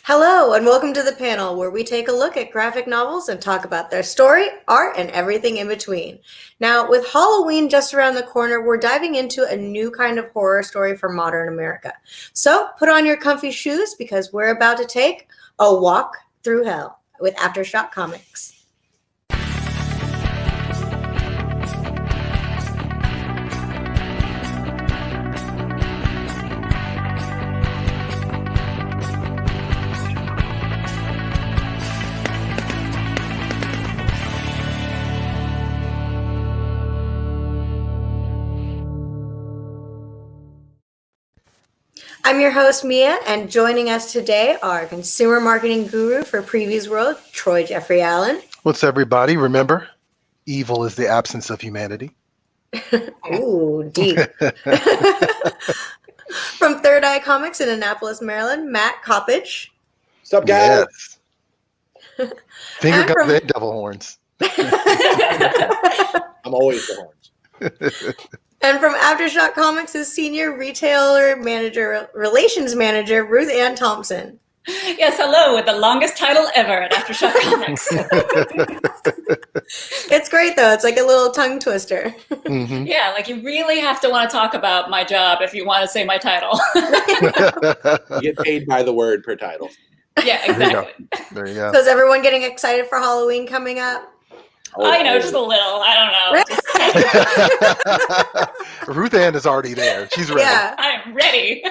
Hello, and welcome to the panel where we take a look at graphic novels and talk about their story, art, and everything in between. Now, with Halloween just around the corner, we're diving into a new kind of horror story for modern America. So put on your comfy shoes because we're about to take a walk through hell with AfterShock Comics. I'm your host, Mia, and joining us today are consumer marketing guru for Previews World, Troy Jeffrey Allen. What's everybody? Remember, evil is the absence of humanity. Ooh, deep. From Third Eye Comics in Annapolis, Maryland, Matt Coppage. What's up, guys? Yes. Finger guns and devil horns. I'm always the horns. And from AfterShock Comics is Senior Retailer Manager, Relations Manager, Ruth Ann Thompson. Yes, hello, with the longest title ever at AfterShock Comics. It's great, though. It's like a little tongue twister. Mm-hmm. Yeah, like you really have to want to talk about my job if you want to say my title. You get paid by the word per title. Yeah, exactly. There you go. So is everyone getting excited for Halloween coming up? Just a little. I don't know. Ruth Ann is already there. She's ready. Yeah. I'm ready.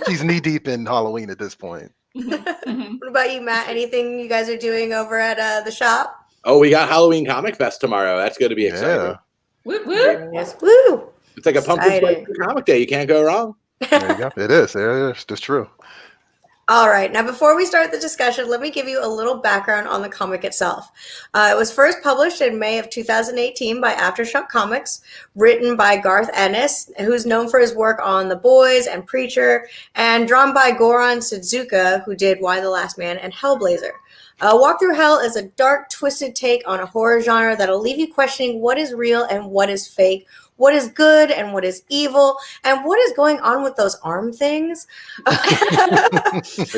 She's knee deep in Halloween at this point. What about you, Matt? Anything you guys are doing over at the shop? Oh, we got Halloween Comic Fest tomorrow. That's going to be exciting. Yeah. Whoop, whoop. Yes. Woo! It's like a pumpkin spice comic day. You can't go wrong. There you go. It is. That's true. All right. Now, before we start the discussion, let me give you a little background on the comic itself. It was first published in May of 2018 by AfterShock Comics, written by Garth Ennis, who's known for his work on The Boys and Preacher, and drawn by Goran Sudzuka, who did Y the Last Man and Hellblazer. Walk Through Hell is a dark, twisted take on a horror genre that'll leave you questioning what is real and what is fake, what is good and what is evil, and what is going on with those arm things.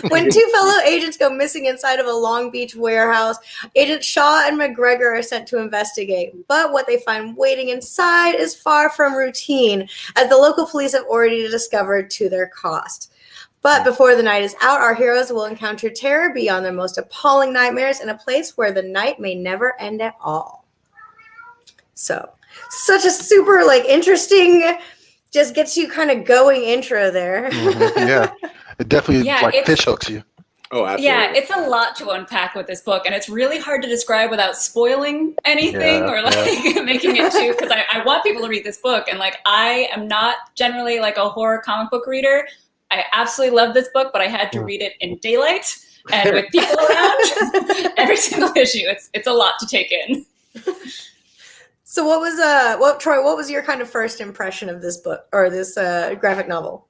When two fellow agents go missing inside of a Long Beach warehouse, Agents Shaw and McGregor are sent to investigate. But what they find waiting inside is far from routine, as the local police have already discovered to their cost. But before the night is out, our heroes will encounter terror beyond their most appalling nightmares in a place where the night may never end at all. So, such a super, interesting, just gets you kind of going intro there. Mm-hmm. Yeah. It definitely fish hooks you. Oh, absolutely. Yeah, it's a lot to unpack with this book, and it's really hard to describe without spoiling anything making it too, because I want people to read this book, and I am not generally a horror comic book reader. I absolutely love this book, but I had to read it in daylight and with people around. Every single issue, it's a lot to take in. So Troy, what was your kind of first impression of this book or this graphic novel?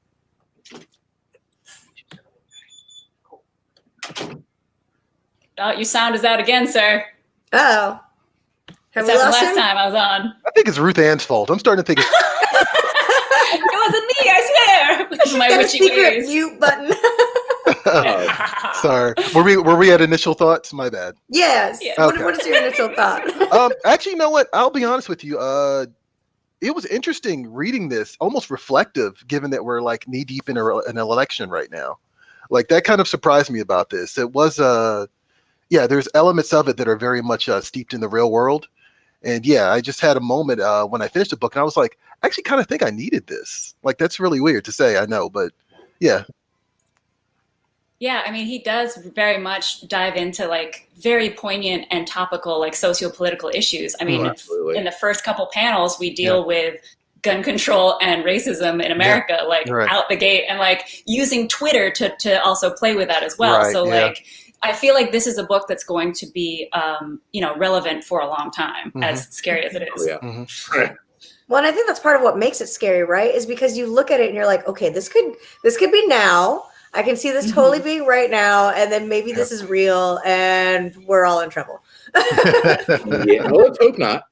Oh, your sound is out again, sir. Uh-oh. This happened last time I was on. I think it's Ruth Ann's fault. I'm starting to think it wasn't me, I swear. My witchy ways. Mute button. Sorry. Were we at initial thoughts? My bad. Yes. Yeah. Okay. What is your initial thought? Actually, you know what? I'll be honest with you. It was interesting reading this, almost reflective, given that we're knee deep in an election right now. That kind of surprised me about this. It was there's elements of it that are very much steeped in the real world. And yeah, I just had a moment when I finished the book and I was like, I actually kind of think I needed this. That's really weird to say, I know, but yeah. Yeah, I mean, he does very much dive into very poignant and topical socio-political issues. I mean, in the first couple panels, we deal with gun control and racism in America, out the gate, and using Twitter to also play with that as well. Right, so I feel like this is a book that's going to be, relevant for a long time, as scary as it is. Yeah. Mm-hmm. Well, and I think that's part of what makes it scary, right? Is because you look at it and you're like, okay, this could be now. I can see this totally being right now, and then maybe this is real, and we're all in trouble. Yeah, let's hope not.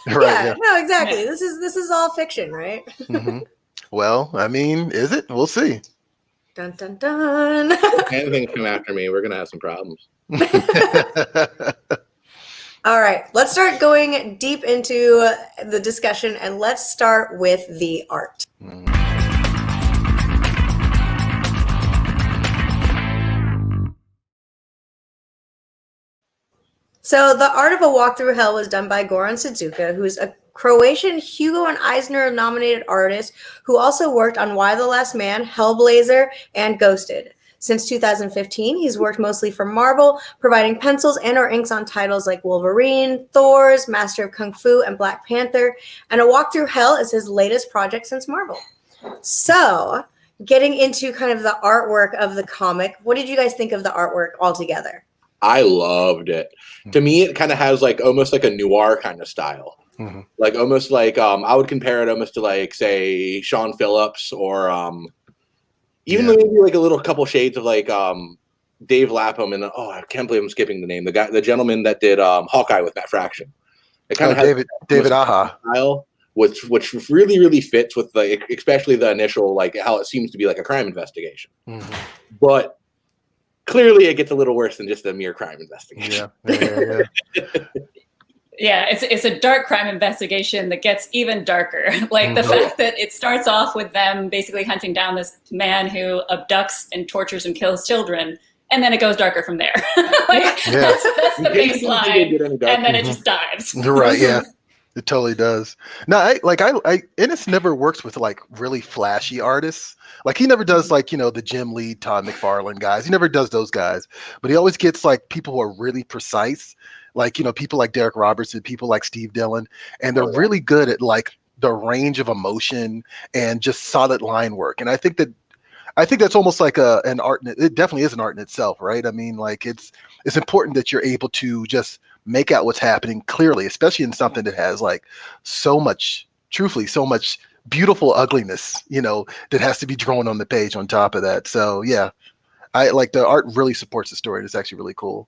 Right, no, exactly. Yeah. This is all fiction, right? Mm-hmm. Well, I mean, is it? We'll see. Dun dun dun. If anything come after me, we're gonna have some problems. All right, let's start going deep into the discussion, and let's start with the art. So the art of A Walk Through Hell was done by Goran Sudzuka, who's a Croatian Hugo and Eisner nominated artist who also worked on Y the Last Man, Hellblazer, and Ghosted. Since 2015, he's worked mostly for Marvel, providing pencils and or inks on titles like Wolverine, Thor's, Master of Kung Fu, and Black Panther. And A Walk Through Hell is his latest project since Marvel. So, getting into kind of the artwork of the comic, what did you guys think of the artwork altogether? I loved it. To me, it kind of has like almost like a noir kind of style. Like almost like I would compare it almost to like say Sean Phillips or even maybe like a little couple shades of like Dave Lapham and I can't believe I'm skipping the name. The gentleman that did Hawkeye with Matt Fraction. It kind of has David Aja style, which really fits with the especially the initial like how it seems to be like a crime investigation. But clearly, it gets a little worse than just a mere crime investigation. Yeah, it's a dark crime investigation that gets even darker. Like the fact that it starts off with them basically hunting down this man who abducts and tortures and kills children, and then it goes darker from there. That's the baseline, and then it just dives. Right? Yeah, it totally does. No, I Ennis never works with like really flashy artists. Like he never does like, the Jim Lee, Todd McFarlane guys. He never does those guys, but he always gets like people who are really precise. Like, people like Derek Robertson, people like Steve Dillon, and they're really good at like the range of emotion and just solid line work. And I think that's almost like an art. It definitely is an art in itself, right? I mean, like it's important that you're able to just make out what's happening clearly, especially in something that has like so much beautiful ugliness, that has to be drawn on the page on top of that. So yeah, I like the art really supports the story. It's actually really cool.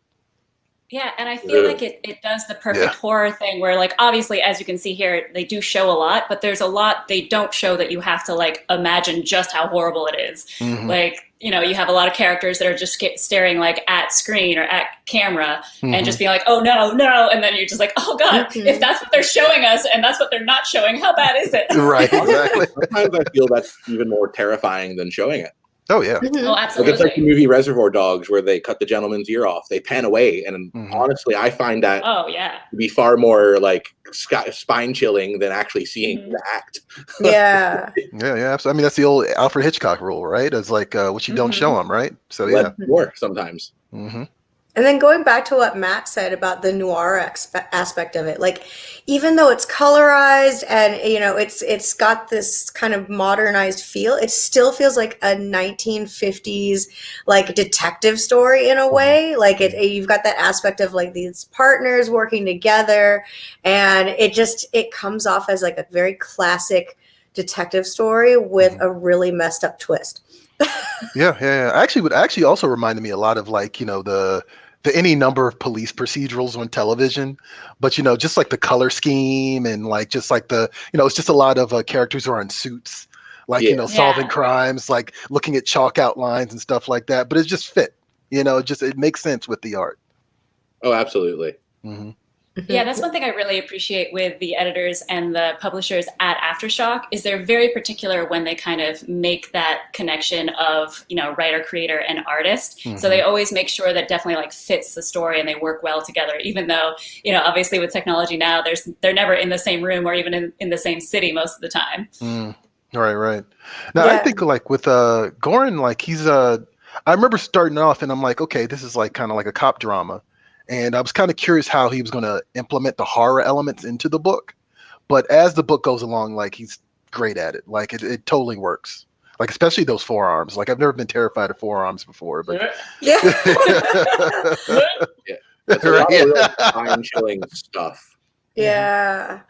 Yeah, and I feel like it does the perfect horror thing where, like, obviously, as you can see here, they do show a lot, but there's a lot they don't show that you have to, like, imagine just how horrible it is. Like, you have a lot of characters that are just staring, like, at screen or at camera and just being like, oh, no, and then you're just like, oh, God, if that's what they're showing us and that's what they're not showing, how bad is it? Right, exactly. Sometimes I feel that's even more terrifying than showing it. Oh, yeah. Oh, absolutely. Like it's like the movie Reservoir Dogs where they cut the gentleman's ear off. They pan away. And honestly, I find that to be far more like spine chilling than actually seeing the act. Yeah. Yeah. I mean, that's the old Alfred Hitchcock rule, right? It's like what you don't show them, right? So, yeah. More sometimes. And then going back to what Matt said about the noir aspect of it, like even though it's colorized and it's got this kind of modernized feel, it still feels like a 1950s like detective story in a way. Like you've got that aspect of like these partners working together, and it comes off as like a very classic detective story with a really messed up twist. Yeah. Actually also reminded me a lot of like, the any number of police procedurals on television, but just like the color scheme and like just like the it's just a lot of characters who are in suits, like solving crimes, like looking at chalk outlines and stuff like that. But it just fit, it makes sense with the art. Oh, absolutely. Yeah, that's one thing I really appreciate with the editors and the publishers at AfterShock is they're very particular when they kind of make that connection of, writer, creator, and artist. So they always make sure that definitely like fits the story and they work well together, even though, obviously with technology now, they're never in the same room or even in the same city most of the time. Right. Now I think like with Goran, like he's I remember starting off and I'm like, okay, this is like kind of like a cop drama. And I was kind of curious how he was going to implement the horror elements into the book. But as the book goes along, like he's great at it. Like it totally works. Like especially those forearms. Like I've never been terrified of forearms before. But That's a lot of spine-chilling stuff. Yeah.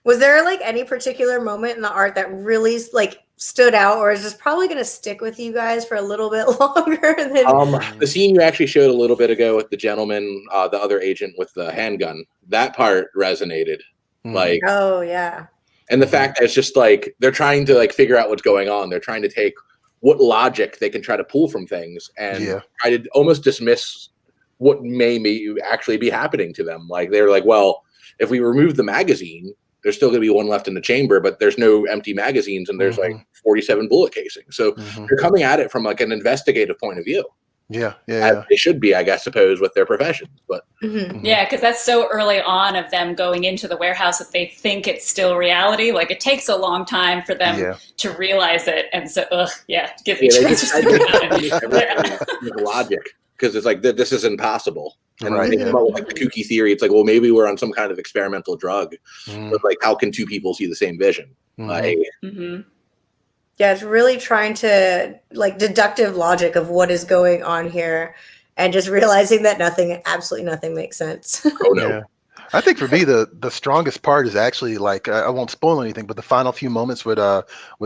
Was there like any particular moment in the art that really like stood out, or is this probably going to stick with you guys for a little bit longer than the scene you actually showed a little bit ago with the gentleman, the other agent with the handgun? That part resonated. Like, oh yeah. And the fact that it's just like they're trying to like figure out what's going on. They're trying to take what logic they can try to pull from things and try to almost dismiss what may actually be happening to them. Like they're like, well, if we remove the magazine, there's still going to be one left in the chamber, but there's no empty magazines and there's like 47 bullet casings. So they're coming at it from like an investigative point of view. Yeah. As they should be, I guess, suppose, with their professions. But yeah, because that's so early on of them going into the warehouse that they think it's still reality. Like it takes a long time for them to realize it, and so give me logic because it's like this is impossible. And they come up with like the kooky theory. It's like, well, maybe we're on some kind of experimental drug, but like, how can two people see the same vision? Like. Yeah, it's really trying to like deductive logic of what is going on here and just realizing that absolutely nothing makes sense. Oh no. Yeah. I think for me the strongest part is actually like I won't spoil anything, but the final few moments with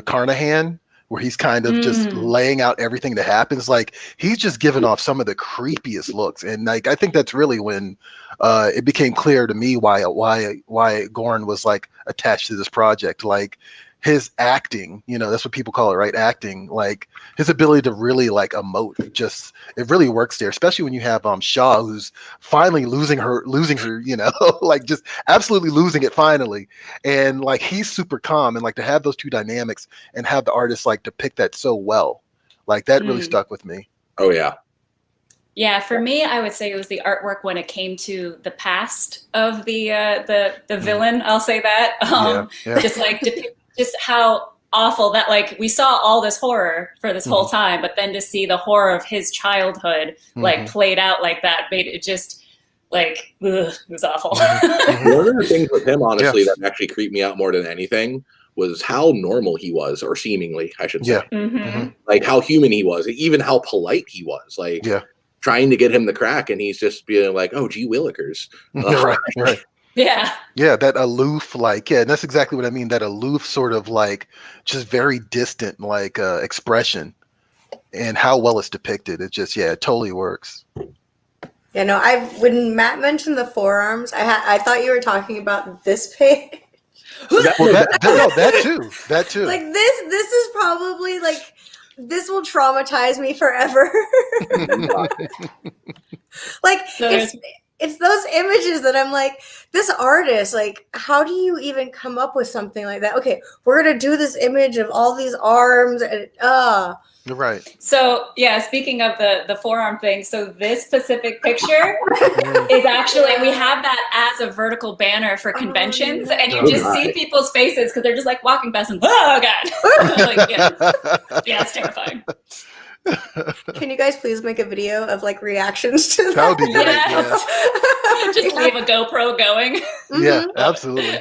Carnahan, where he's kind of just laying out everything that happens. Like he's just giving off some of the creepiest looks. And like I think that's really when it became clear to me why Goran was like attached to this project. Like his acting, that's what people call it, right? Acting, like his ability to really like emote, it really works there, especially when you have Shaw, who's finally losing her, like just absolutely losing it finally. And like he's super calm, and like to have those two dynamics and have the artist like depict that so well, like that really stuck with me. Oh yeah. Yeah, for me, I would say it was the artwork when it came to the past of the villain. I'll say that. Just like just how awful that, like, we saw all this horror for this whole time, but then to see the horror of his childhood like played out like that made it just like it was awful. One of the things with him, honestly, that actually creeped me out more than anything was how normal he was, or seemingly, I should say. Like how human he was, even how polite he was. Like trying to get him the crack, and he's just being like, "Oh, gee willikers." Right. Yeah, that aloof, like, and that's exactly what I mean. That aloof sort of like just very distant, like expression, and how well it's depicted. It just, it totally works. Yeah, no, when Matt mentioned the forearms, I thought you were talking about this page. That too. Like this is probably like, this will traumatize me forever. Like it's those images that I'm like, this artist, like, how do you even come up with something like that? Okay, we're gonna do this image of all these arms and You're right. So yeah, speaking of the forearm thing, so this specific picture is actually, we have that as a vertical banner for conventions, and you just see people's faces because they're just like walking past and oh god, like, yeah, it's terrifying. Can you guys please make a video of like reactions to that? That would be great. Just leave a GoPro going. Yeah, absolutely.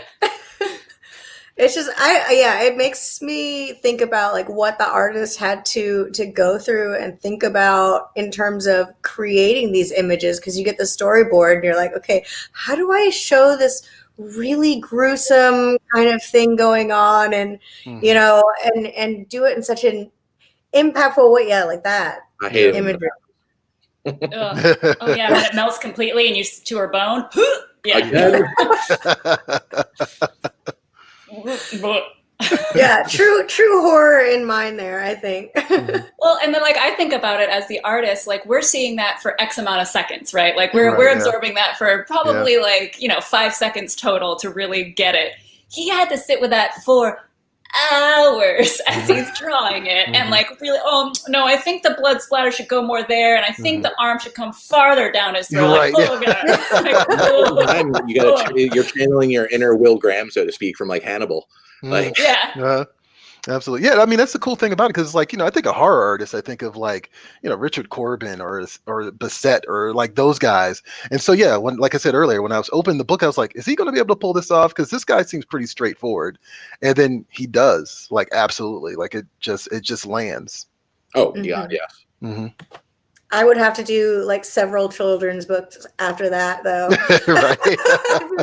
It's just it makes me think about like what the artist had to go through and think about in terms of creating these images, because you get the storyboard and you're like, okay, how do I show this really gruesome kind of thing going on, and and do it in such an impactful way, like that. I hate imagery. Oh yeah, when it melts completely and you to her bone. Yeah, true horror in mind there, I think. Well, and then like I think about it as the artist, like we're seeing that for X amount of seconds, right? Like we're absorbing that for probably 5 seconds total to really get it. He had to sit with that for hours as he's drawing it, and like really, oh no, I think the blood splatter should go more there, and I think the arm should come farther down his throat. Right, God. You're channeling your inner Will Graham, so to speak, from like Hannibal. Like absolutely. Yeah, I mean that's the cool thing about it, because like I think of horror artists, I think of like Richard Corbin or Bissett or like those guys. And so when, like I said earlier, when I was opening the book, I was like, is he going to be able to pull this off? Because this guy seems pretty straightforward, and then he does, like, absolutely, like it just lands. Oh yeah, yes. I would have to do like several children's books after that, though. Right.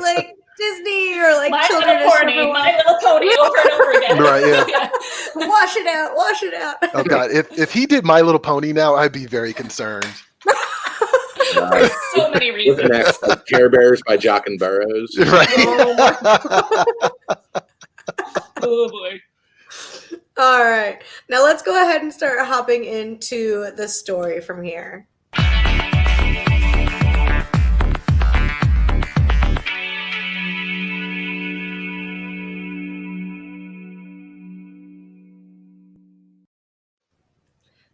Like Disney or like My Children Little Pony, My Little Pony over and over again. Right, yeah. Wash it out. Oh God, if he did My Little Pony now, I'd be very concerned. For so many reasons. Next, Care Bears by Jock and Burroughs. Right. Oh boy. All right. Now let's go ahead and start hopping into the story from here.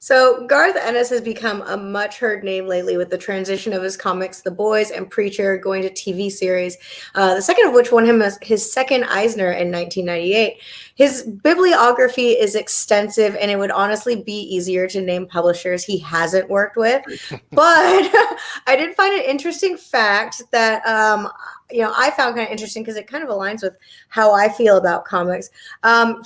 So Garth Ennis has become a much heard name lately with the transition of his comics The Boys and Preacher going to TV series, the second of which won him his second Eisner in 1998. His bibliography is extensive, and it would honestly be easier to name publishers he hasn't worked with. But I did find an interesting fact that I found kind of interesting because it kind of aligns with how I feel about comics.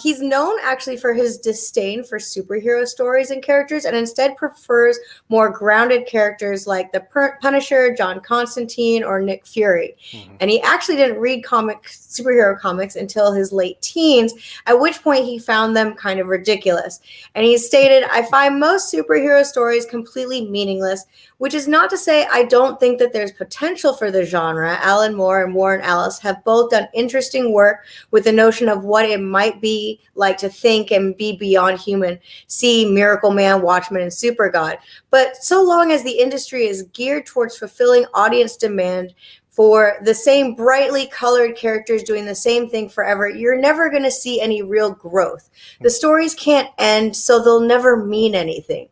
He's known actually for his disdain for superhero stories and characters, and instead prefers more grounded characters like the Punisher, John Constantine, or Nick Fury. Mm-hmm. And he actually didn't read superhero comics until his late teens, at which point he found them kind of ridiculous. And he stated, "I find most superhero stories completely meaningless, which is not to say I don't think that there's potential for the genre. Alan Moore and Warren Ellis have both done interesting work with the notion of what it might be like to think and be beyond human. See Miracle Man, Watchmen, and Supergod. But so long as the industry is geared towards fulfilling audience demand for the same brightly colored characters doing the same thing forever, you're never going to see any real growth. The stories can't end, so they'll never mean anything."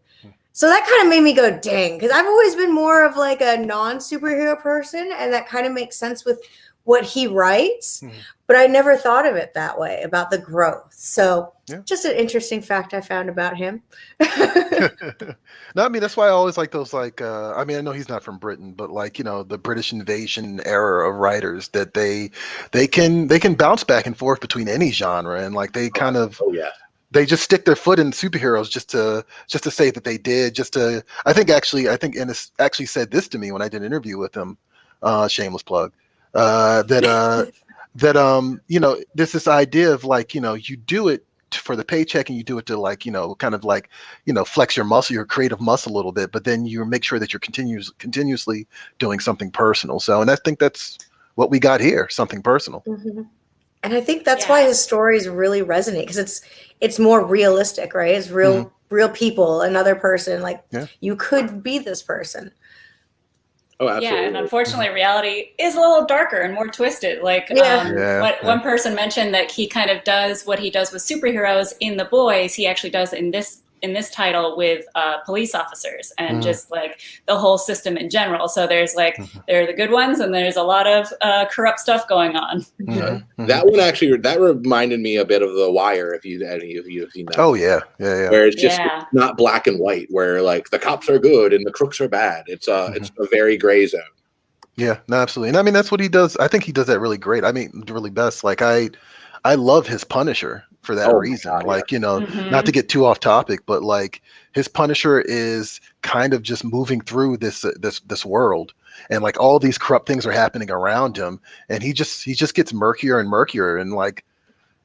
So that kind of made me go, dang, because I've always been more of like a non-superhero person, and that kind of makes sense with what he writes, but I never thought of it that way, about the growth. So just an interesting fact I found about him. No, I mean, that's why I always like those, like, I mean, I know he's not from Britain, but like, the British invasion era of writers, that they can bounce back and forth between any genre, and like they kind of, they just stick their foot in superheroes just to say that they did, I think Ennis actually said this to me when I did an interview with him, shameless plug, there's this idea of like, you do it for the paycheck, and you do it to like, kind of like, flex your muscle, your creative muscle a little bit, but then you make sure that you're continuously doing something personal. So, and I think that's what we got here, something personal. Mm-hmm. And I think that's why his stories really resonate, because it's more realistic, right? It's real people, another person. Like you could be this person. Oh, absolutely. Yeah, and unfortunately, reality is a little darker and more twisted. Like one person mentioned that he kind of does what he does with superheroes in The Boys, he actually does in this title with police officers and just like the whole system in general. So there's like there are the good ones, and there's a lot of corrupt stuff going on. That one actually reminded me a bit of The Wire. If any of you have seen that. Oh yeah. Where it's just not black and white. Where like the cops are good and the crooks are bad. It's a very gray zone. Yeah, no, absolutely. And I mean, that's what he does. I think he does that really great. I mean, really best. Like I love his Punisher for that reason. God, like, not to get too off topic, but like his Punisher is kind of just moving through this world, and like all these corrupt things are happening around him, and he just gets murkier and murkier, and like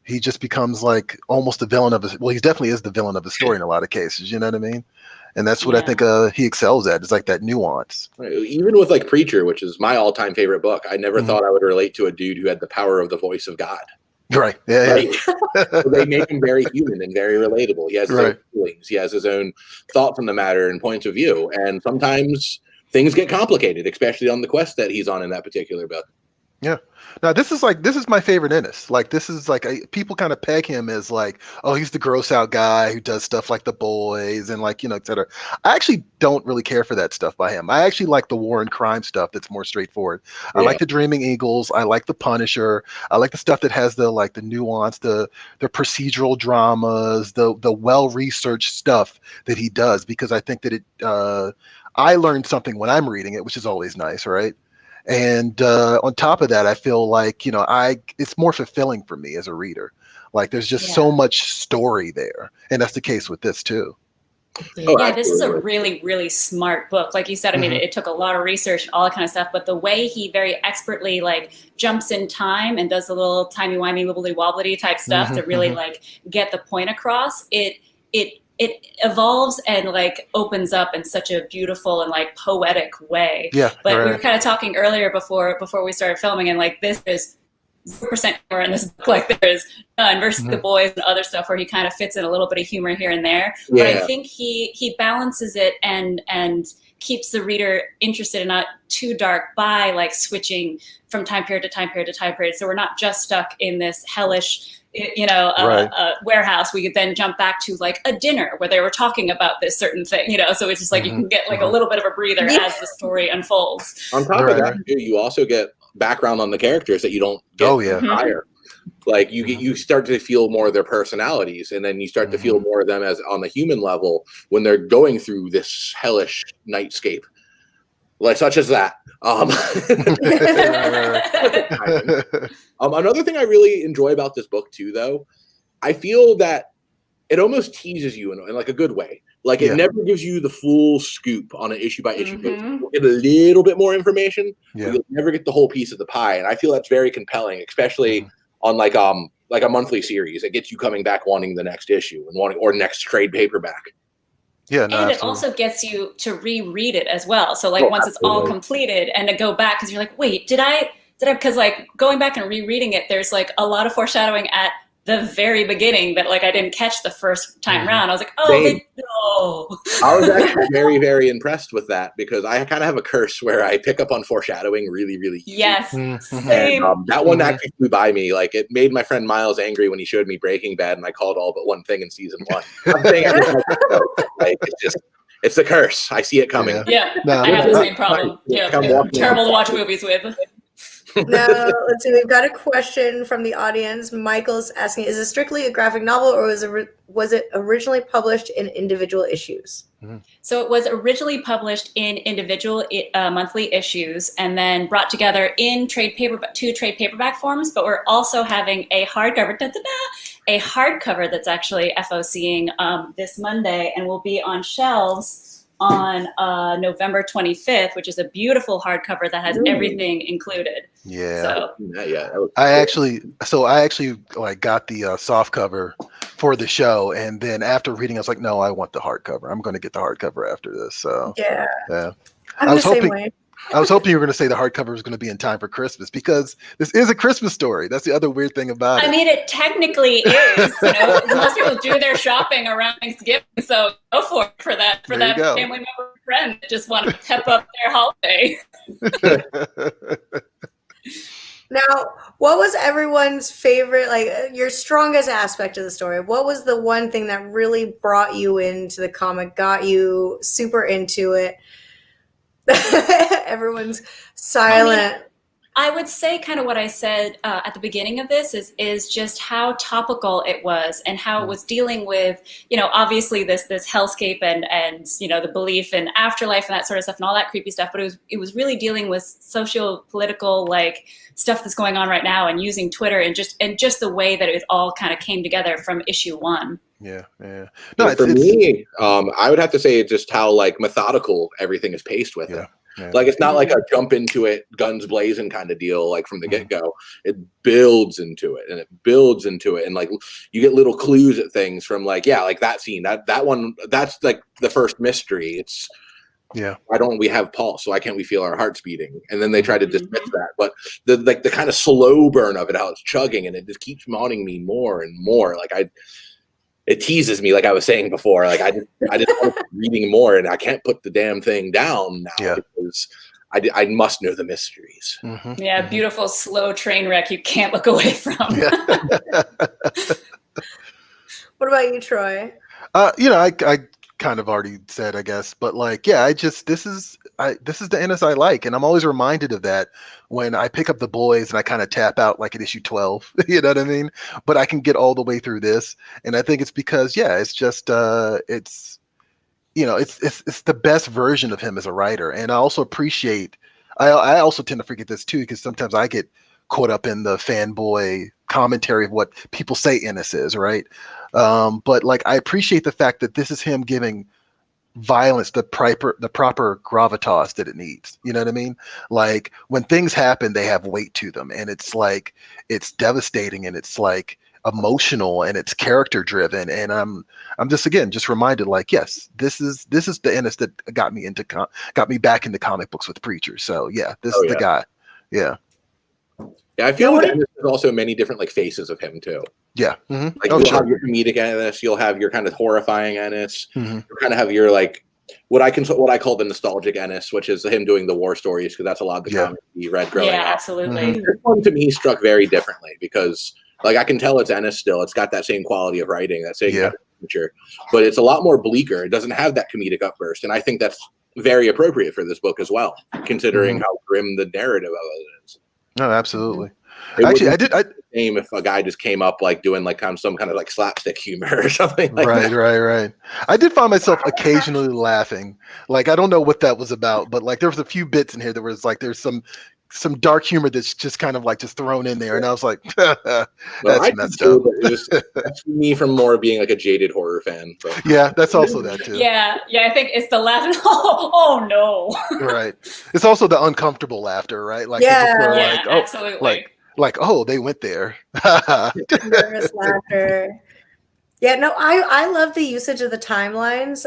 he just becomes like almost the villain of his, well, he definitely is the villain of the story in a lot of cases, you know what I mean? And that's what I think he excels at. It's like that nuance. Right. Even with like Preacher, which is my all-time favorite book, I never thought I would relate to a dude who had the power of the voice of God. Right. Yeah. Right? So they make him very human and very relatable. He has his own feelings. He has his own thoughts on the matter and points of view. And sometimes things get complicated, especially on the quest that he's on in that particular book. Yeah. Now this is my favorite Ennis. Like this is like people kind of peg him as like, oh, he's the gross out guy who does stuff like The Boys and like, et cetera. I actually don't really care for that stuff by him. I actually like the war and crime stuff that's more straightforward. I like the Dreaming Eagles. I like the Punisher. I like the stuff that has the nuance, the procedural dramas, the well-researched stuff that he does, because I think that I learned something when I'm reading it, which is always nice, right? And on top of that, I feel like, it's more fulfilling for me as a reader. Like there's just so much story there. And that's the case with this too. This is a really, really smart book. Like you said, I mean, it took a lot of research and all that kind of stuff, but the way he very expertly like jumps in time and does the little timey-wimey, wibbly-wobbly type stuff to really like get the point across, it evolves and like opens up in such a beautiful and like poetic way. Yeah. But we were kind of talking earlier before we started filming, and like this is 0% humor in this book, like there is none, versus The Boys and other stuff where he kind of fits in a little bit of humor here and there. Yeah. But I think he balances it and keeps the reader interested and not too dark by like switching from time period to time period to time period. So we're not just stuck in this hellish, warehouse. We could then jump back to like a dinner where they were talking about this certain thing, so it's just like you can get like a little bit of a breather as the story unfolds. On top of that, you also get background on the characters that you don't get prior. Like you start to feel more of their personalities, and then you start to feel more of them as on the human level when they're going through this hellish nightscape, like such as that. Another thing I really enjoy about this book too, though, I feel that it almost teases you in like a good way. Like it never gives you the full scoop on an issue by issue basis. You'll get a little bit more information, but you'll never get the whole piece of the pie. And I feel that's very compelling, especially on like a monthly series. It gets you coming back wanting the next issue and wanting or next trade paperback. Yeah, no, and it also gets you to reread it as well. So like once it's all completed, and to go back because you're like, wait, did I? Because like going back and rereading it, there's like a lot of foreshadowing at the very beginning that like I didn't catch the first time round. I was like, no. I was actually very, very impressed with that because I kind of have a curse where I pick up on foreshadowing really, really easy. Yes, same. And, that one actually flew by me. Like it made my friend Miles angry when he showed me Breaking Bad, and I called all but one thing in season 1. I'm saying like it's the curse. I see it coming. Yeah, I have the same problem. Terrible to watch movies with. Now, let's see. We've got a question from the audience. Michael's asking, is it strictly a graphic novel or was it originally published in individual issues? So it was originally published in individual monthly issues and then brought together in two trade paperback forms, but we're also having a hardcover, a hardcover that's actually FOCing this Monday and will be on shelves on November 25th, which is a beautiful hardcover that has everything included. Yeah. So, I actually like got the soft cover for the show, and then after reading, I was like, no, I want the hardcover. I'm going to get the hardcover after this. So yeah. I was hoping you were going to say the hardcover was going to be in time for Christmas because this is a Christmas story. That's the other weird thing about it. I mean, it technically is. Most people do their shopping around Thanksgiving, so go for that family member or friend that just want to pep up their holiday. Now, what was everyone's favorite, like your strongest aspect of the story? What was the one thing that really brought you into the comic, got you super into it? Everyone's silent. I would say kind of what I said at the beginning of this is just how topical it was and how it was dealing with, obviously this hellscape and the belief in afterlife and that sort of stuff and all that creepy stuff. But it was really dealing with socio-political like stuff that's going on right now and using Twitter and just the way that it all kind of came together from issue 1. Yeah. No, for me, I would have to say just how like methodical everything is paced with it. Yeah. Like it's not like a jump into it, guns blazing kind of deal. Like from the get go, it builds into it, and like you get little clues at things from like like that scene, that one, that's like the first mystery. It's why don't we have pulse? So why can't we feel our hearts beating? And then they try to dismiss that, but the kind of slow burn of it, how it's chugging, and it just keeps mounting me more and more. Like it teases me, like I was saying before. Like I just want to keep reading more, and I can't put the damn thing down now because I must know the mysteries. Yeah, beautiful slow train wreck you can't look away from. What about you, Troy? I kind of already said, I guess, but like, this is the Ennis I like, and I'm always reminded of that when I pick up The Boys and I kind of tap out like at issue 12. You know what I mean? But I can get all the way through this, and I think it's because it's just it's the best version of him as a writer. And I also appreciate, I also tend to forget this too, because sometimes I get caught up in the fanboy commentary of what people say Ennis is, right? But like, I appreciate the fact that this is him giving violence the proper gravitas that it needs. You know what I mean? Like when things happen, they have weight to them, and it's like, it's devastating, and it's like emotional, and it's character driven. And I'm just reminded, like, yes, this is the Ennis that got me back into comic books with Preacher. So yeah, this is the guy. Yeah. Yeah, I feel like there's also many different like faces of him too. Yeah. Like you'll have your comedic Ennis, you'll have your kind of horrifying Ennis, you'll kind of have your like what I call the nostalgic Ennis, which is him doing the war stories because that's a lot of the comics he read growing up. Yeah, absolutely. This one to me struck very differently because like I can tell it's Ennis still. It's got that same quality of writing, that same future, but it's a lot more bleaker. It doesn't have that comedic upburst, and I think that's very appropriate for this book as well, considering how grim the narrative of it is. No, absolutely. Actually, I'd same if a guy just came up like doing like kind of some kind of like slapstick humor or something like that. Right. I did find myself occasionally laughing. Like I don't know what that was about, but like there was a few bits in here that was like there's some dark humor that's just kind of like just thrown in there, and I was like, that's messed up. That's me from more being like a jaded horror fan. So. Yeah, that's also that too. Yeah, I think it's the laughing. Oh no. Right. It's also the uncomfortable laughter, right? Like absolutely. Like they went there. Nervous laughter. Yeah, no, I love the usage of the timelines.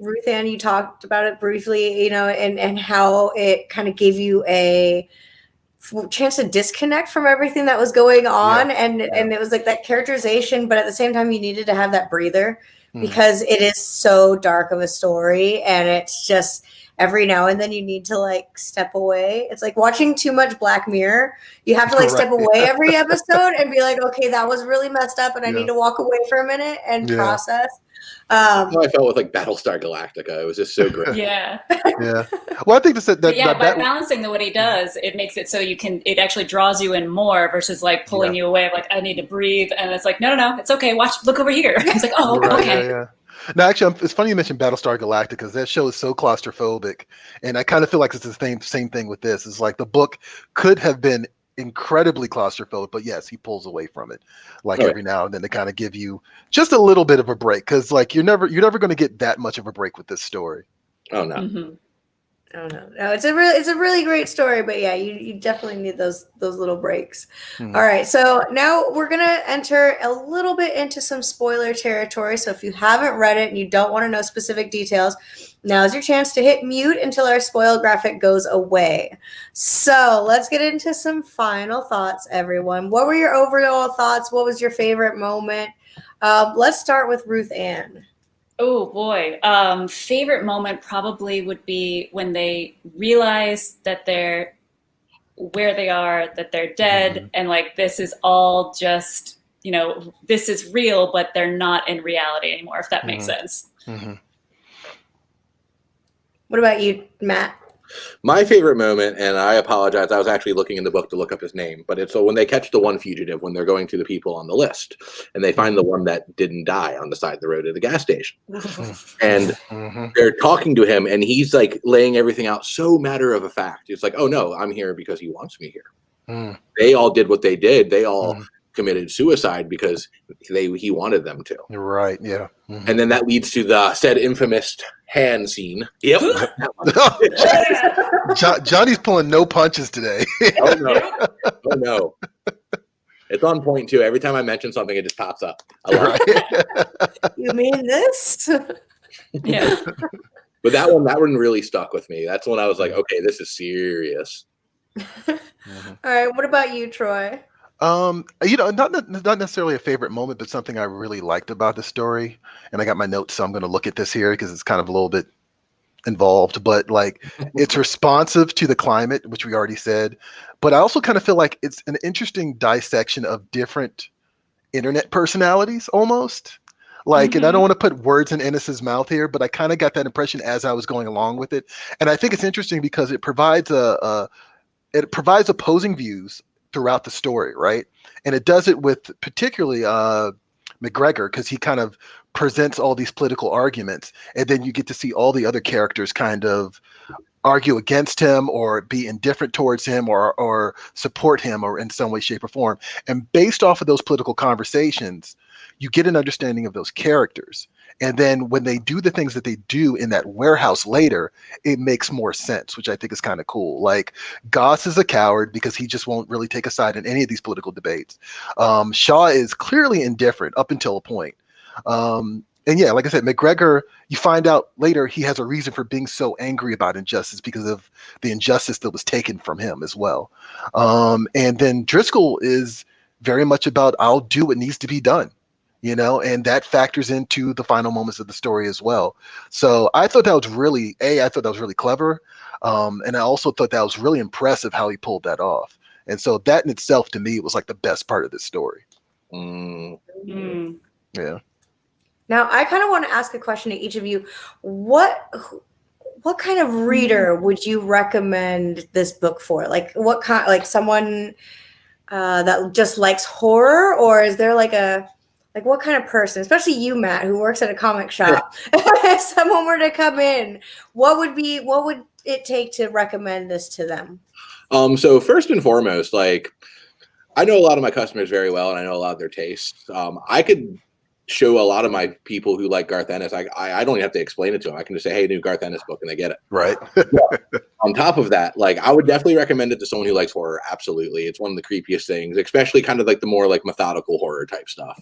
Ruth Ann, you talked about it briefly, and how it kind of gave you a chance to disconnect from everything that was going on, and it was like that characterization, but at the same time, you needed to have that breather because it is so dark of a story, and it's just every now and then you need to like step away. It's like watching too much Black Mirror. You have to like step away every episode and be like, okay, that was really messed up and I need to walk away for a minute and process. I felt with like Battlestar Galactica. It was just so great. Yeah. Well, I think that by balancing what he does, it makes it so it actually draws you in more versus like pulling you away. Like I need to breathe, and it's like no, it's okay. Look over here. It's like okay. Yeah. No, actually, it's funny you mentioned Battlestar Galactica because that show is so claustrophobic, and I kind of feel like it's the same thing with this. It's like the book could have been incredibly claustrophobic, but yes, he pulls away from it, like every now and then to kind of give you just a little bit of a break because, like, you're never going to get that much of a break with this story. Oh no. Oh no, it's a really great story, but yeah, you definitely need those little breaks. All right, so now we're gonna enter a little bit into some spoiler territory. So if you haven't read it and you don't want to know specific details, now's your chance to hit mute until our spoil graphic goes away. So let's get into some final thoughts, everyone. What were your overall thoughts? What was your favorite moment? Let's start with Ruth Ann. Oh boy. Favorite moment probably would be when they realize that they're where they are, that they're dead, and like this is all just, this is real, but they're not in reality anymore, if that makes sense. What about you, Matt? My favorite moment, and I apologize, I was actually looking in the book to look up his name, but it's when they catch the one fugitive, when they're going to the people on the list, and they find the one that didn't die on the side of the road at the gas station. And they're talking to him, and he's like laying everything out so matter of fact. It's like, oh no, I'm here because he wants me here. They all did what they did. They all committed suicide because he wanted them to. Right, yeah. And then that leads to the said infamous hand scene. Yep. Johnny's pulling no punches today. Oh no. It's on point too. Every time I mention something, it just pops up. I love it. You mean this? Yeah. But that one really stuck with me. That's when I was like, okay, this is serious. All right. What about you, Troy? Not necessarily a favorite moment, but something I really liked about the story. And I got my notes, so I'm going to look at this here because it's kind of a little bit involved. But like, it's responsive to the climate, which we already said. But I also kind of feel like it's an interesting dissection of different internet personalities, almost. Like, and I don't want to put words in Ennis's mouth here, but I kind of got that impression as I was going along with it. And I think it's interesting because it provides opposing views throughout the story, right? And it does it with particularly McGregor, because he kind of presents all these political arguments, and then you get to see all the other characters kind of argue against him or be indifferent towards him or support him or in some way, shape, or form. And based off of those political conversations, you get an understanding of those characters. And then when they do the things that they do in that warehouse later, it makes more sense, which I think is kind of cool. Like, Goss is a coward because he just won't really take a side in any of these political debates. Shaw is clearly indifferent up until a point. And yeah, like I said, McGregor, you find out later he has a reason for being so angry about injustice because of the injustice that was taken from him as well. And then Driscoll is very much about I'll do what needs to be done, and that factors into the final moments of the story as well. So I thought that was I thought that was really clever. And I also thought that was really impressive how he pulled that off. And so that in itself, to me, was like the best part of this story. Yeah. Now, I kind of want to ask a question to each of you. What kind of reader would you recommend this book for? Like, what kind? Like someone that just likes horror, or is there like what kind of person? Especially you, Matt, who works at a comic shop. If someone were to come in, what would it take to recommend this to them? So first and foremost, like I know a lot of my customers very well, and I know a lot of their tastes. I could show a lot of my people who like Garth Ennis. I don't even have to explain it to them. I can just say, "Hey, new Garth Ennis book," and they get it. Right. On top of that, like I would definitely recommend it to someone who likes horror. Absolutely, it's one of the creepiest things, especially kind of like the more like methodical horror type stuff.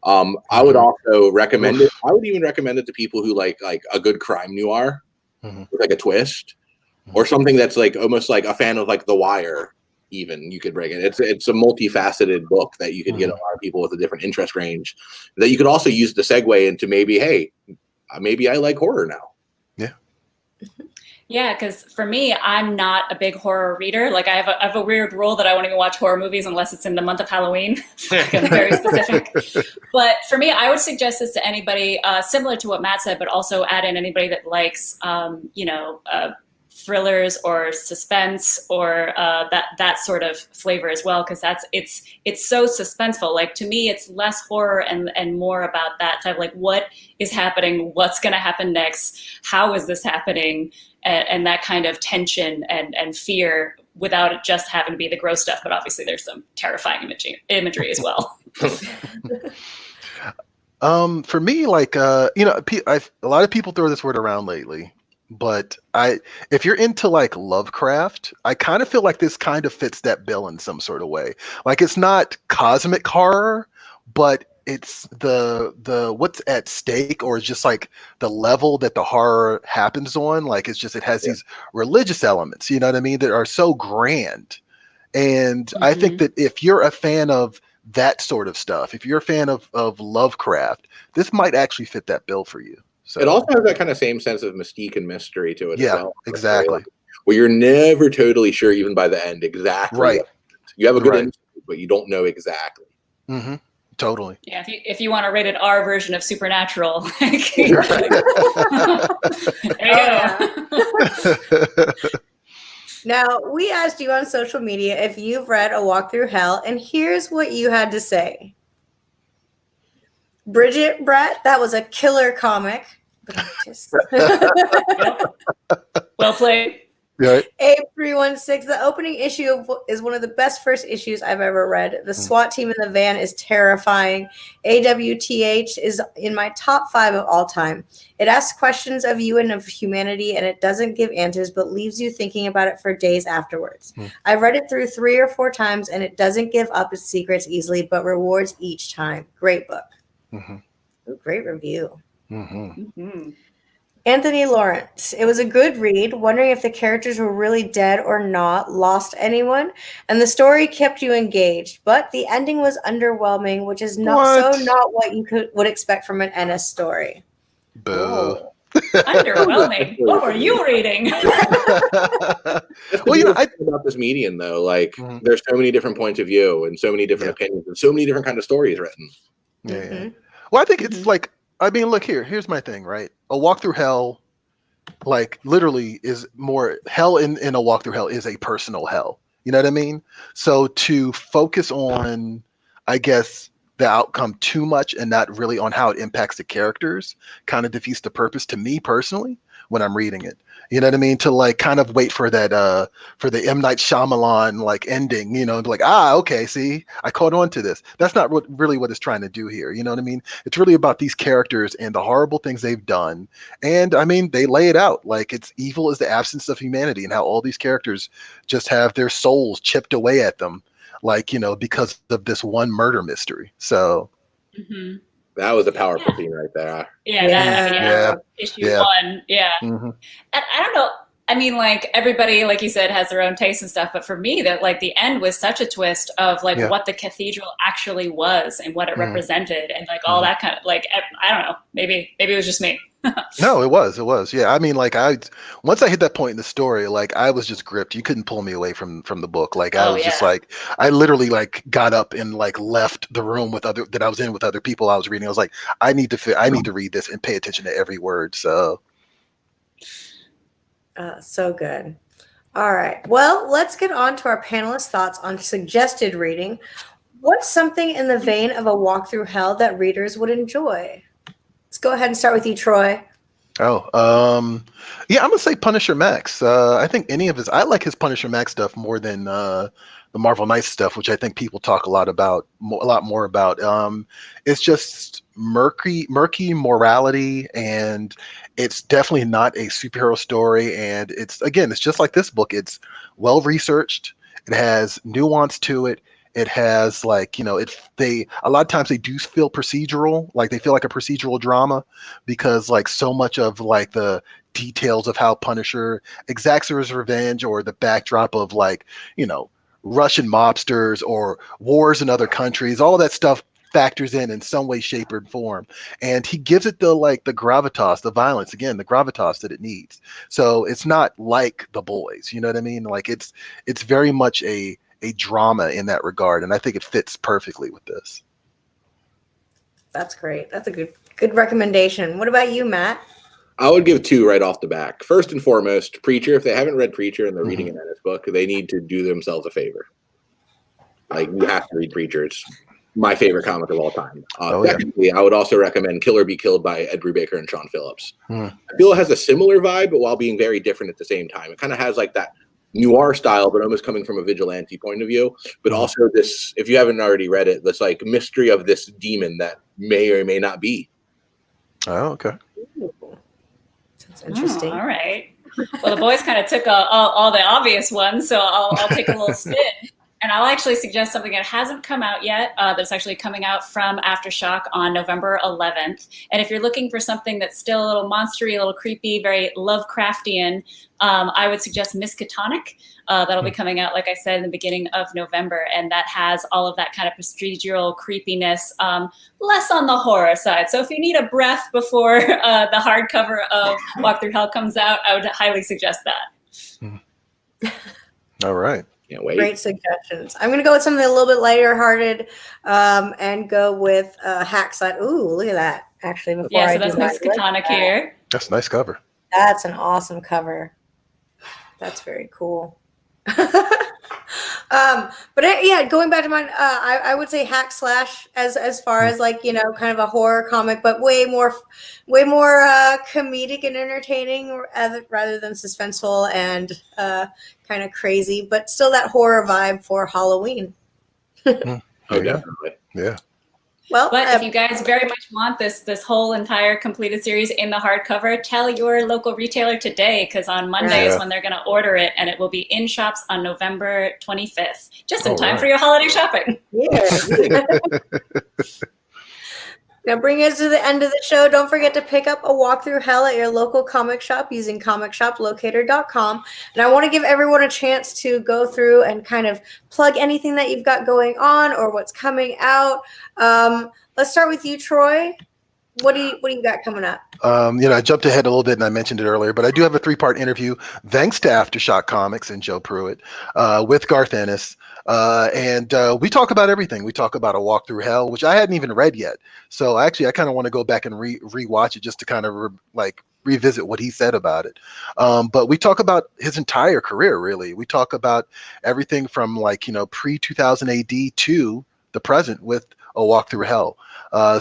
I would also recommend it. I would even recommend it to people who like a good crime noir with like a twist, or something that's like almost like a fan of like The Wire. Even you could bring it. It's a multifaceted book that you could get a lot of people with a different interest range that you could also use to segue into maybe, hey, maybe I like horror now. Yeah. Yeah, because for me, I'm not a big horror reader. Like I have a weird rule that I won't even watch horror movies unless it's in the month of Halloween. Like I'm very specific. But for me, I would suggest this to anybody similar to what Matt said, but also add in anybody that likes, thrillers or suspense or that sort of flavor as well, because it's so suspenseful. Like to me, it's less horror and more about that type of like what is happening, what's going to happen next, how is this happening, and that kind of tension and fear without it just having to be the gross stuff. But obviously, there's some terrifying imagery as well. For me, like a lot of people throw this word around lately. But if you're into like Lovecraft, I kind of feel like this kind of fits that bill in some sort of way. Like it's not cosmic horror, but it's the what's at stake, or it's just like the level that the horror happens on. Like it has these religious elements, you know what I mean, that are so grand. And I think that if you're a fan of that sort of stuff, if you're a fan of Lovecraft, this might actually fit that bill for you. So. It also has that kind of same sense of mystique and mystery to it as well. Exactly. Where you're never totally sure, even by the end, exactly. Right. You have a good instinct, but you don't know exactly. Mm-hmm. Totally. Yeah, if you want a rated R version of Supernatural, there you go. Now, we asked you on social media if you've read A Walk Through Hell, and here's what you had to say. Bridget, Brett, that was a killer comic. Well played. Right. Abe316, the opening issue is one of the best first issues I've ever read. The SWAT team in the van is terrifying. AWTH is in my top 5 of all time. It asks questions of you and of humanity, and it doesn't give answers, but leaves you thinking about it for days afterwards. I've read it through 3 or 4 times, and it doesn't give up its secrets easily, but rewards each time. Great book. Ooh, great review. Anthony Lawrence. It was a good read, wondering if the characters were really dead or not, lost anyone, and the story kept you engaged, but the ending was underwhelming, which is not what you would expect from an Ennis story. Boo. Underwhelming. What were you reading? Well, I think about this medium though, like there's so many different points of view and so many different opinions and so many different kind of stories written. Yeah. Well, I think it's like, I mean, look here's my thing, right? A Walk Through Hell, like literally is more hell in A Walk Through Hell is a personal hell. You know what I mean? So to focus on, I guess, the outcome too much and not really on how it impacts the characters kind of defeats the purpose to me personally when I'm reading it. You know what I mean? To like kind of wait for that for the M. Night Shyamalan like ending, you know, like, okay, see, I caught on to this. That's not really what it's trying to do here. You know what I mean? It's really about these characters and the horrible things they've done. And I mean, they lay it out like it's evil is the absence of humanity, and how all these characters just have their souls chipped away at them, like, you know, because of this one murder mystery. So That was a powerful scene right there. Issue 1. Yeah. Mm-hmm. And I don't know. I mean, like, everybody, like you said, has their own taste and stuff. But for me, that like the end was such a twist of like what the cathedral actually was and what it represented, and like all that kind of like, I don't know. Maybe it was just me. No, it was. Yeah, I mean, like once I hit that point in the story, like I was just gripped. You couldn't pull me away from the book. Like I was just like, I literally like got up and like left the room that I was in with other people I was reading. I was like, I need to read this and pay attention to every word. So. So good. All right. Well, let's get on to our panelists' thoughts on suggested reading. What's something in the vein of A Walk Through Hell that readers would enjoy? Let's go ahead and start with you, Troy. Yeah, I'm gonna say Punisher Max. I think I like his Punisher Max stuff more than the Marvel Knights stuff, which I think people talk a lot more about. It's just murky morality, and it's definitely not a superhero story. And it's just like this book. It's well researched. It has nuance to it. It has like, a lot of times they do feel procedural, like they feel like a procedural drama, because like so much of like the details of how Punisher exacts his revenge, or the backdrop of like, Russian mobsters or wars in other countries, all of that stuff factors in some way, shape, or form. And he gives it the gravitas, the violence, again, the gravitas that it needs. So it's not like The Boys, you know what I mean? Like it's very much a drama in that regard, and I think it fits perfectly with this. That's great. That's a good recommendation. What about you, Matt? I would give 2 right off the back. First and foremost, Preacher. If they haven't read Preacher and they're reading an Ennis book, they need to do themselves a favor. Like, you have to read Preacher. It's my favorite comic of all time. Secondly, I would also recommend Kill or Be Killed by Ed Brubaker and Sean Phillips. I feel it has a similar vibe, but while being very different at the same time. It kind of has like that noir style, but almost coming from a vigilante point of view. But also this, if you haven't already read it, this like mystery of this demon that may or may not be. Oh, okay. That's interesting. All right. Well, the boys kind of took all the obvious ones, so I'll take a little spin. And I'll actually suggest something that hasn't come out yet, that's actually coming out from AfterShock on November 11th. And if you're looking for something that's still a little monstery, a little creepy, very Lovecraftian, I would suggest Miskatonic. That'll be coming out, like I said, in the beginning of November. And that has all of that kind of procedural creepiness, less on the horror side. So if you need a breath before the hardcover of Walk Through Hell comes out, I would highly suggest that. All right. Can't wait. Great suggestions. I'm going to go with something a little bit lighter hearted and go with Hackslide. Ooh, look at that. Actually, before so that's Miskatonic here. That's a nice cover. That's an awesome cover. That's very cool. Going back to mine, I would say Hack Slash as far as like, kind of a horror comic, but way more comedic and entertaining rather than suspenseful and kind of crazy, but still that horror vibe for Halloween. Definitely. Yeah. Well, but if you guys very much want this whole entire completed series in the hardcover, tell your local retailer today, because on Monday is when they're going to order it, and it will be in shops on November 25th, just in time for your holiday shopping. Yeah. Now, bring us to the end of the show. Don't forget to pick up A Walk Through Hell at your local comic shop using comicshoplocator.com. And I want to give everyone a chance to go through and kind of plug anything that you've got going on or what's coming out. Let's start with you, Troy. What do you got coming up? I jumped ahead a little bit and I mentioned it earlier, but I do have a 3-part interview thanks to AfterShock Comics and Joe Pruitt with Garth Ennis. And we talk about everything. We talk about A Walk Through Hell, which I hadn't even read yet. So actually, I kind of want to go back and rewatch it just to kind of revisit what he said about it. But we talk about his entire career, really. We talk about everything from pre-2000 AD to the present with A Walk Through Hell.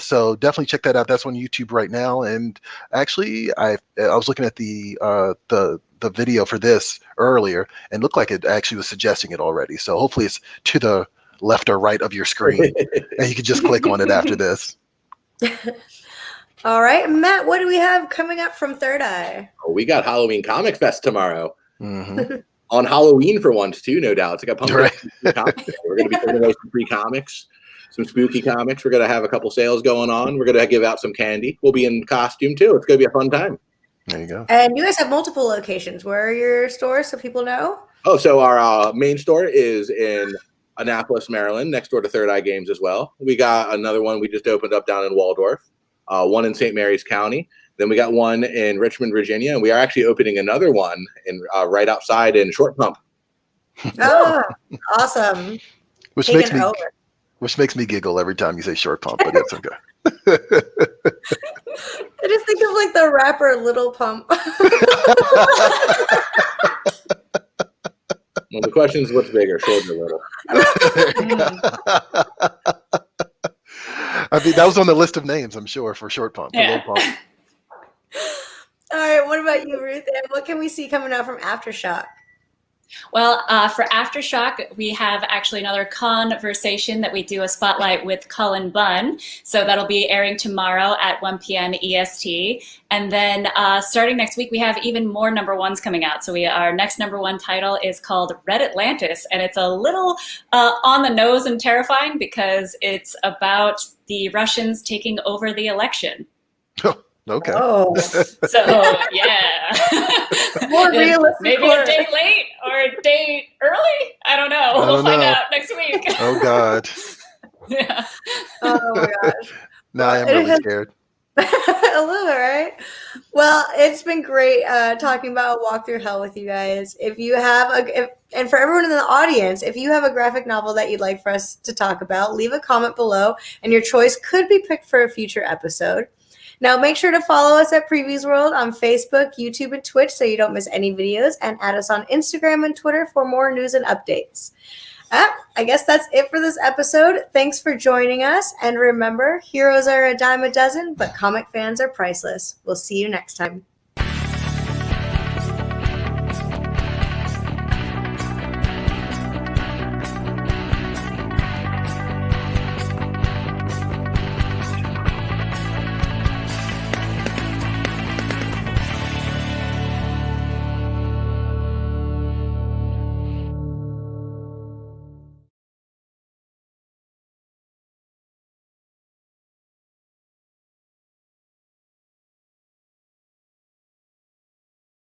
So definitely check that out. That's on YouTube right now. And actually, I was looking at the video for this earlier and looked like it actually was suggesting it already. So hopefully it's to the left or right of your screen and you can just click on it after this. All right, Matt, what do we have coming up from Third Eye? We got Halloween Comic Fest tomorrow. Mm-hmm. On Halloween for once too, no doubt. It's like a pumpkin. Right. We're going to be giving away some free comics. some spooky comics. We're going to have a couple sales going on. We're going to give out some candy. We'll be in costume too. It's going to be a fun time. There you go. And you guys have multiple locations. Where are your stores so people know? Oh, so our main store is in Annapolis, Maryland, next door to Third Eye Games as well. We got another one we just opened up down in Waldorf, one in St. Mary's County. Then we got one in Richmond, Virginia, and we are actually opening another one in right outside in Short Pump. Oh, awesome. Which makes me giggle every time you say Short Pump, but it's okay. I just think of like the rapper Little Pump. Well, the question is, what's bigger, short or little? I mean, that was on the list of names, I'm sure, for Short Pump. Yeah. Little Pump. All right, what about you, Ruth? And what can we see coming out from AfterShock? Well, for AfterShock, we have actually another conversation that we do a spotlight with Cullen Bunn. So that'll be airing tomorrow at 1 p.m. EST. And then starting next week, we have even more number ones coming out. So our next number one title is called Red Atlantis. And it's a little on the nose and terrifying because it's about the Russians taking over the election. Okay. Oh, So, yeah. more realistic. Maybe a day late or a day early. I don't know. We'll find out next week. Oh, God. Yeah. Oh, my gosh. Now I am really scared. A little, right? Well, it's been great talking about Walk Through Hell with you guys. If you have and for everyone in the audience, if you have a graphic novel that you'd like for us to talk about, leave a comment below, and your choice could be picked for a future episode. Now, make sure to follow us at Previews World on Facebook, YouTube, and Twitch so you don't miss any videos, and add us on Instagram and Twitter for more news and updates. I guess that's it for this episode. Thanks for joining us, and remember, heroes are a dime a dozen, but comic fans are priceless. We'll see you next time.